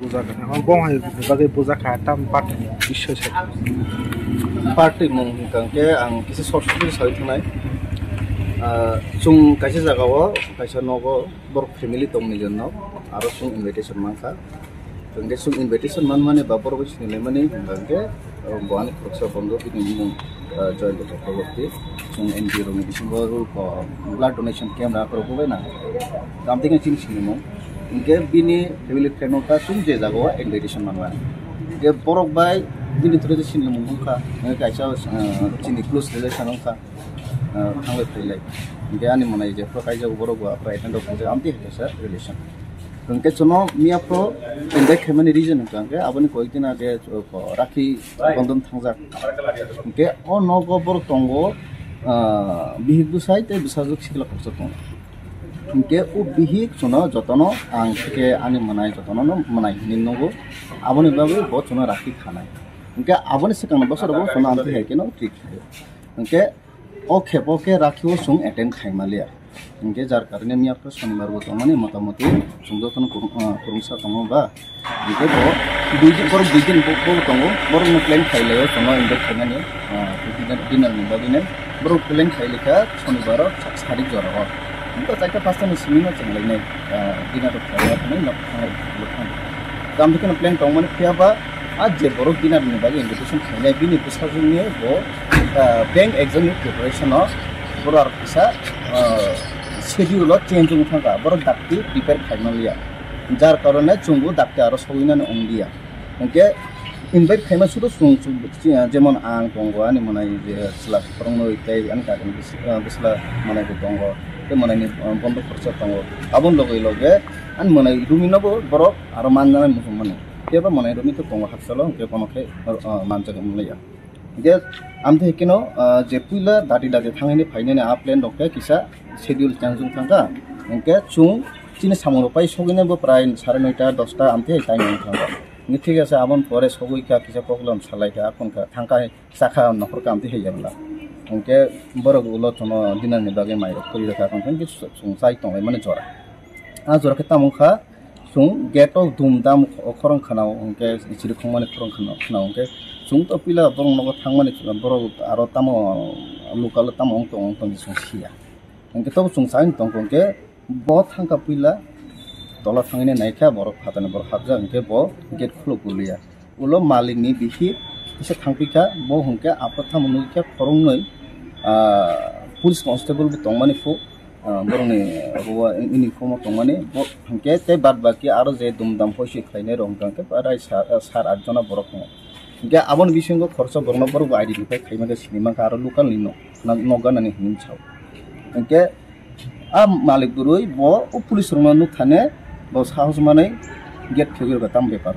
buzakan ang bong bagay buzaka tam party bisho se party mong kangke ang kisi social site nai chung kaisa jaga o kaisa nogo bor family tong million no aro chung invitation mangka kangke chung invitation man mane babor ko sinile mane kangke boani proksa bondo bini mung join the property chung NGO ro medicine ro ko blood donation camp ra ko ko na kamting chin sinimo इनके बिनी family friend का सुन जे जागो invitation मानवा ये borok bai bini थोड़े से सिन मुंग का कैसा चिनी क्लोज रिलेशन का थांगे फैले इनके आनी मनाई जे प्रो काइजा borok wa private and of आमती है सर रिलेशन उनके चुनो मिया प्रो इनके खेमनी रीजन का के अपने कोई दिन आगे राखी बंधन थांजा इनके ओ नो को borok तंगो बिहिगु साइते बिसाजुक सिकला खर्च तंगो इनके उ बिहिक सुनो जतनो आं के आनि मनाय जतनो न मनाय निनगो आबनि बाबु बहुत सुनो राखी खानाय इनके आबनि सिकन बसर बो सुनो आंति है के न ठीक है इनके ओ खेपो के राखिओ सुं अटेंड खाइमालिया इनके जार कारणे मिया प्र शनिबार गो तमाने मोटामोटी सुंदो तन कुरुंसा तंगो बा इनके बो दुइदिन बो तंगो बर न प्लान खाइले सुनो इनके खानाने डिनर नि बादिने बर प्लान खाइलेका शनिबार सारि जरा उनका जायगा पास्ता में सिमिंग में चंगले ने डिनर खाया था नहीं लखन काम दिखने प्लान टाउन में क्या बा आज जे बरो डिनर में बागे इनविटेशन खाया भी नहीं पिछला जो नहीं वो बैंक एग्जाम में प्रिपरेशन हो बरो आर पिछा शेड्यूल लो चेंज होने का बरो डाक्टी प्रिपेयर खाना लिया जार कारण चुंगु डाक्टी आरो सोइना ने ओंदिया उनके इनवाइट खाइमा सुदो सुं जेमन आं दंगो आनि मनाय जे स्ला फोरोंनो इताय आनि कागन बिस्ला मनाय को दंगो के मनायनि बन्द खर्च दंगो आबन लगे लगे आन मनाय रुमिनबो बरक आरो मानजानाय मुसुम माने केबा मनाय रुमि तो दंगो हासलो के कोनखे मानजाग मोनलाया जे आमथे हेकिनो जे पुइला दादि दादि थांनायनि फाइनायनि आ प्लान दंके किसा शेड्यूल चेंजजों थांगा इनके चुं चिनि सामरो पाइ सगिनबो प्राय 9:30 10टा आमथे टाइम थांगा ठीक है आबन परे सगुइका किसा प्रॉब्लम सालायका कोनका थांका साखा नखर कामते हेयाबला उनके बरग उलो तनो दिनार नि बागे माइर करि रखा कोन कि सुं साइ तंग माने जरा आ जरा के तामुखा सुं गेट ऑफ धूमधाम खरं खानाव उनके इचिरि खंमाने खरं खानाव उनके सुं तो पिला बरं नगो थांमाने बरग आरो तामो लोकल तामो तंग सुं सिया उनके तो सुं साइ तंग उनके बहुत थांका पिला तला थांगिने नायखा बरफ फाताने बरफ हाबजा उनके बो गेट खुलो गुलिया उलो मालिकनि बिहि इसे थांपिका बो हुनके आपथा मनुके खरंनै पुलिस कांस्टेबल बो तंगमाने फो बरंनि रुवा इउनिफॉर्म तंगमाने बो हुनके ते बाद बाकी आरो जे दुमदाम होइसे खाइने रंगांके प्राय 7-8 जना बरफ हुनके आबन बिसिंगो खर्च बरनो बरबो आइडेंटिफाई खाइमाके सिनेमा का आरो लोकल नि नगानानि हिमसाव हुनके आ मालिक गुरुय बो पुलिस रंगा नुक थाने बस हाउस माने गेट फेगिर गताम बेपार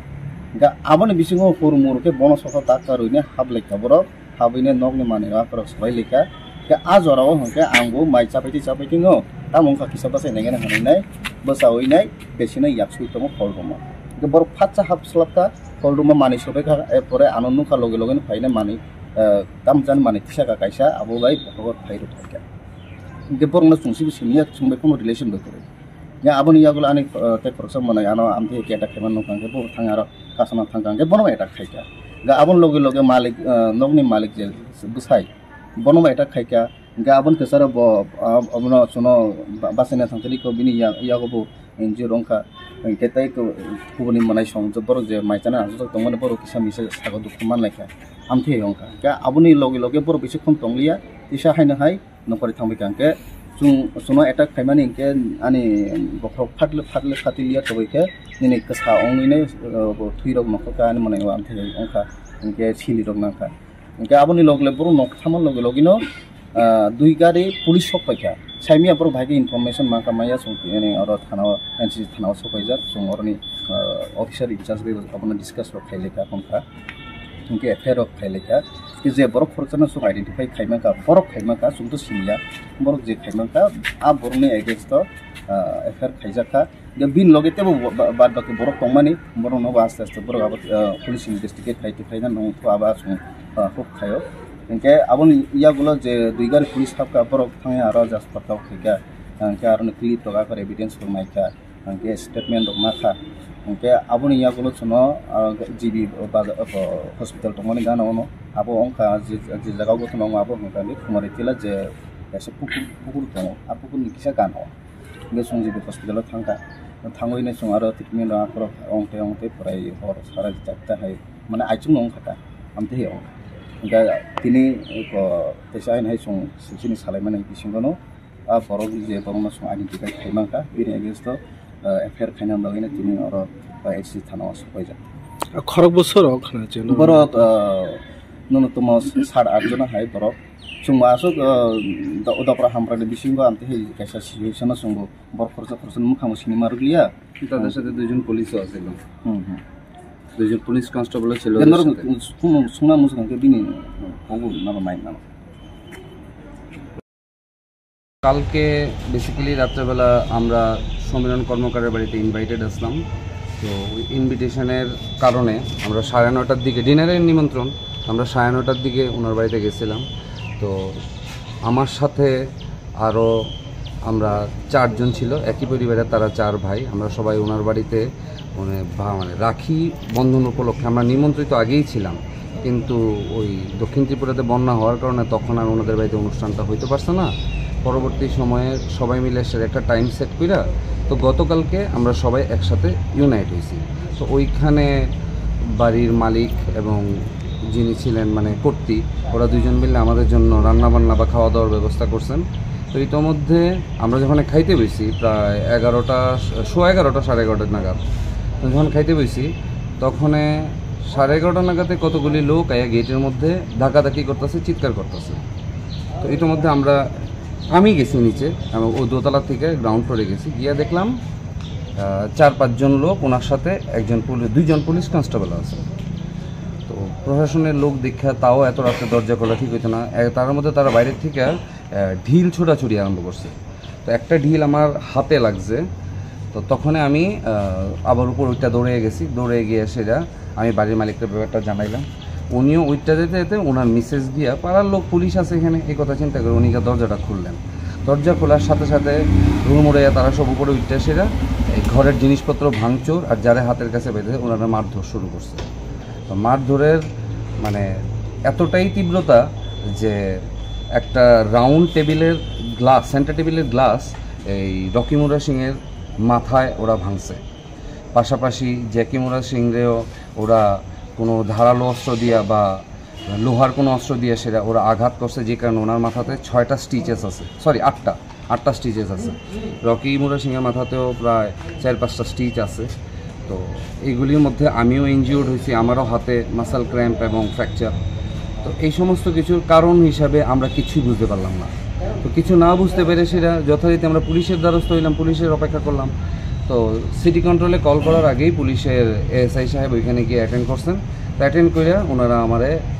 गा आबन बिसिंगो फरमुर के बन सखा ताकारुने हाबलेका बर हाबैने नगनि माने आकर सबाइलेका के आ जराव हके आंगो माइ चापाइति नो तामंखा किसा बासे नेगेन हनैनाय बसावैनाय बेसिनै याक्सुइ तम फलदम के बर फाच्चा हाबस्लाबका फलदम माने सबाइका एपरे आनन्दखा लगे लगे फाइने माने तामजान माने तिसाका काइसा आबोबाय भगत फाइरु थाका के बरनो सुंसि बिसिनिया सुंबाय कोन रिलेशन बकरे या आबन यागुला आनि ते खरसा मनाय आनो आमथे केटा खेमन नखांगे बो थांगार कासना थांगांगे बनो एटा खाइका गा आबन लगे लगे मालिक नगनि मालिक जे बुसाय बनो एटा खाइका गा आबन केसार ब अबनो सुनो बासेना थांतली को बिनि यागो बो एनजिओ रंखा केताय को कुबनि मनाय सम जो बर जे माइचाना आजो तंगने बर किसा मिसे सागो दुख मान लायखा आमथे रंखा गा आबनि लगे लगे बर बिसे खम तंगलिया तिसा हायनो हाय नखरि थांबिकांके सुनो एटाक खाइमानि इनके आनि बखरक फाटले खातिलिया तबैके निने कसा अंगैने थुइरक नखका आनि मनाय आमथे अंखा इनके सिलिरक नाखा इनके आबनि लगले बर नखथामन लगे लगिनो दुइ गारि पुलिस सफायखा साइमिया बर भागे इनफरमेशन माका माया संनि अर थानाव एनसीसी थानाव सफायजा संगरनि अफिसार इंचार्ज बे अपना डिस्कस खाइलेका कोनखा इनके एफआईआर खाइलेका कि जे बरक खरचना सु आइडेंटिफाई खाइमाका बरक खाइमाका सुंतो सिनिया बरक जे खाइमाका आ बरने एगेंस्ट एफआईआर खाइजाका गे बिन लगेते बाद बाकी बरक तंगमानि बरक न आस्ते आस्ते बरक आबो पुलिस इनभेस्टिगेट खाइना न तो आबा सु हुक खायो इनके आबन यागुलो जे दुइगार पुलिस हाबका बरक थांगे आरो जास पताव खाइका इनके आरो क्लिप लगा कर evidence फरमाइका hangke statement rok maka hangke aboni yagulo chuno GB hospital tongmani gana ono abo ongka je jaga go tono abo hangka ni khumari tila je ese pukur tongo apukur ni kisa gano nge sung GB hospital thangka thangoi ne sung aro treatment ra akro ongte prai hor sara japta hai mane aichung ong khata amte he ong hangka tini ko tesain hai sung sini salai mane bisingono borok je borok sung identify khaimangka bini against FIR khainam bagina tini oro HC thana sopaija খরক বছর ওখানে আছে borok ন্যূনতম 7-8 জন hai borok sung masuk dapra hamprade bisingo amte he kaisa situation sung bor khorsa mukhamu sini maruglia তাদের সাথে দুজন পুলিশও ছিল দুজন পুলিশ কনস্টেবল ছিল sungna musangke bini ogu nalo main nalo কালকে বেসিক্যালি রাত্রেবেলা আমরা সমীরণ কর্মকারের বাড়িতে ইনভাইটেড আসলাম। তো ওই ইনভিটেশনের কারণে আমরা 9:30টার দিকে ডিনারের নিমন্ত্রণ, আমরা 9:30টার দিকে ওনার বাড়িতে গেছিলাম। তো আমার সাথে আরও আমরা 4 জন ছিল একই পরিবারের, তারা 4 ভাই। আমরা সবাই ওনার বাড়িতে মানে রাখি বন্ধন উপলক্ষে আমরা নিমন্ত্রিত আগেই ছিলাম, কিন্তু ওই দক্ষিণ ত্রিপুরাতে বন্যা হওয়ার কারণে তখন আর ওনাদের বাড়িতে অনুষ্ঠানটা হইতে পারছে না। পরবর্তী সময়ে সবাই মিলে একটা টাইম সেট কইরা তো গতকালকে আমরা সবাই একসাথে ইউনাইট হয়েছি। তো ওইখানে বাড়ির মালিক এবং যিনি ছিলেন মানে কর্তী, ওরা দুজন মিলে আমাদের জন্য রান্নাবান্না বা খাওয়া দাওয়ার ব্যবস্থা করছেন। তো ইতোমধ্যে আমরা যখন খাইতে বসি প্রায় 11টা 11:30 নাগাদ, তো যখন খাইতে বসি তখন 11:30 নাগাদে কতগুলি লোক আয়া গেটের মধ্যে ধাক্কাধাক্কি করতেছে, চিৎকার করতেছে। তো ইতোমধ্যে আমি গেছি নিচে, আমি ওই দোতলা থেকে গ্রাউন্ড ফ্লোরে গেছি, গিয়ে দেখলাম 4-5 জন লোক, ওনার সাথে 2জন পুলিশ কনস্টেবল আছে। তো প্রশাসনের লোক দীক্ষা তাও এত রাত্রে দরজা খোলা ঠিক হইতো না। তার মধ্যে তারা বাইরের থেকে ঢিল ছোড়াছুড়ি আরম্ভ করছে। তো একটা ঢিল আমার হাতে লাগছে। তো তখন আমি আবার উপর ওইটা দৌড়ে গিয়ে সেটা আমি বাড়ির মালিককে ব্যাপারটা জানাইলাম। উনিও ওইটা যেতে ওনার মিসেস গিয়া পাড়ার লোক পুলিশ আছে এখানে এই কথা চিন্তা করে উনি দরজাটা খুললেন। দরজা খোলার সাথে সাথে রুম উড়াইয়া তারা সব উপরে উঠতে সেরা এই ঘরের জিনিসপত্র ভাঙচুর আর যারা হাতের কাছে বেঁধে ওনারা মারধর শুরু করছে। তো মারধরের মানে এতটাই তীব্রতা যে একটা রাউন্ড টেবিলের গ্লাস, সেন্টার টেবিলের গ্লাস এই রকিমুরা সিংয়ের মাথায় ওরা ভাঙছে। পাশাপাশি জ্যাকিমুরা সিংরেও ওরা কোনো ধারালো অস্ত্র দিয়া বা লোহার কোনো অস্ত্র দিয়ে সেটা ওরা আঘাত করছে, যে কারণে ওনার মাথাতে 6টা স্টিচেস আছে, সরি 8টা স্টিচেস আছে। রকিমুরা সিংয়ের মাথাতেও প্রায় 4-5টা স্টিচ আছে। তো এইগুলির মধ্যে আমিও ইনজিওর্ড হয়েছি, আমারও হাতে মাসেল ক্র্যাম্প এবং ফ্র্যাকচার। তো এই সমস্ত কিছুর কারণ হিসাবে আমরা কিছুই বুঝতে পারলাম না। তো কিছু না বুঝতে পেরে সেটা যথারীতি আমরা পুলিশের দ্বারস্থ হইলাম, পুলিশের অপেক্ষা করলাম। তো সিটি কন্ট্রোলে কল করার আগেই পুলিশের এএসআই সাহেব ওইখানে গিয়ে অ্যাটেন্ড করছেন। তো অ্যাটেন্ড করে ওনারা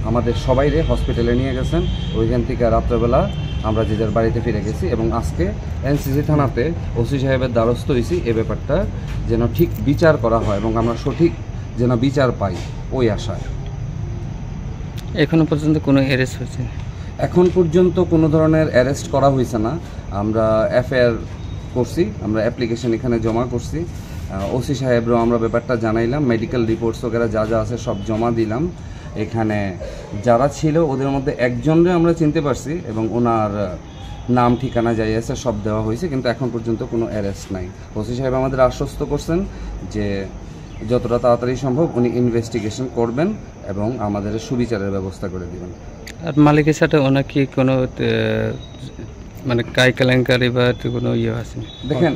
আমাদের সবাইরে হসপিটালে নিয়ে গেছেন। ওইখান থেকে রাত্রেবেলা আমরা যে যার বাড়িতে ফিরে গেছি এবং আজকে এনসিসি থানাতে ওসি সাহেবের দ্বারস্থ হয়েছি এ ব্যাপারটা যেন ঠিক বিচার করা হয় এবং আমরা সঠিক যেন বিচার পাই ওই আশায়। এখনো পর্যন্ত কোনো অ্যারেস্ট হয়েছে? এখন পর্যন্ত কোনো ধরনের অ্যারেস্ট করা হয়েছে না। আমরা এফআইআর করছি, আমরা অ্যাপ্লিকেশন এখানে জমা করছি। ওসি সাহেবরাও আমরা ব্যাপারটা জানাইলাম, মেডিকেল রিপোর্টস ওগেরা যা আছে সব জমা দিলাম। এখানে যারা ছিল ওদের মধ্যে একজনরে আমরা চিনতে পারছি এবং ওনার নাম ঠিকানা যাই আছে সব দেওয়া হয়েছে, কিন্তু এখন পর্যন্ত কোনো অ্যারেস্ট নাই। ওসি সাহেব আমাদের আশ্বস্ত করছেন যে যতটা তাড়াতাড়ি সম্ভব উনি ইনভেস্টিগেশন করবেন এবং আমাদের সুবিচারের ব্যবস্থা করে দেবেন। আর মালিকের সাথে ওনার কি কোনো মানে কাই কেলেঙ্কারি বা কোনো ইয়ে আছে? দেখেন,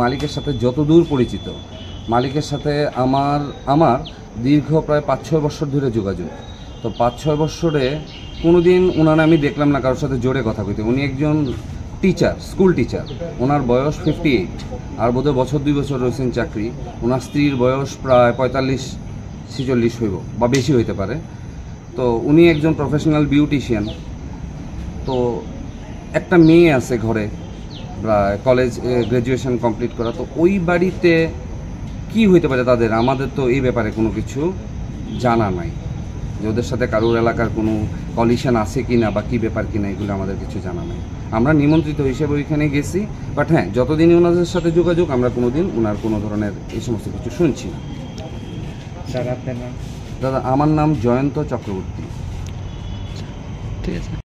মালিকের সাথে যতদূর পরিচিত, মালিকের সাথে আমার দীর্ঘ প্রায় 5-6 বছর ধরে যোগাযোগ। তো 5-6 বছরে কোনো দিন ওনার আমি দেখলাম না কারোর সাথে জোরে কথা কইতে। উনি একজন টিচার, স্কুল টিচার, ওনার বয়স 58, আর বোধহয় 1-2 বছর রয়েছেন চাকরি। ওনার স্ত্রীর বয়স প্রায় 45-46 হইব বা বেশি হইতে পারে। তো উনি একজন প্রফেশনাল বিউটিশিয়ান। তো একটা মেয়ে আছে ঘরে, কলেজ গ্র্যাজুয়েশন কমপ্লিট করা। তো ওই বাড়িতে কি হইতে পারে তাদের, আমাদের তো এই ব্যাপারে কোনো কিছু জানা নাই যে ওদের সাথে কারোর এলাকার কোনো কলিশন আছে কিনা বা কী ব্যাপার কিনা এগুলো আমাদের কিছু জানা নেই। আমরা নিমন্ত্রিত হিসেবে ওইখানে গেছি, বাট হ্যাঁ যতদিনই ওনাদের সাথে যোগাযোগ আমরা কোনোদিন ওনার কোনো ধরনের এই সমস্ত কিছু শুনছি না। স্যার আপনার নাম? দাদা আমার নাম জয়ন্ত চক্রবর্তী। ঠিক আছে।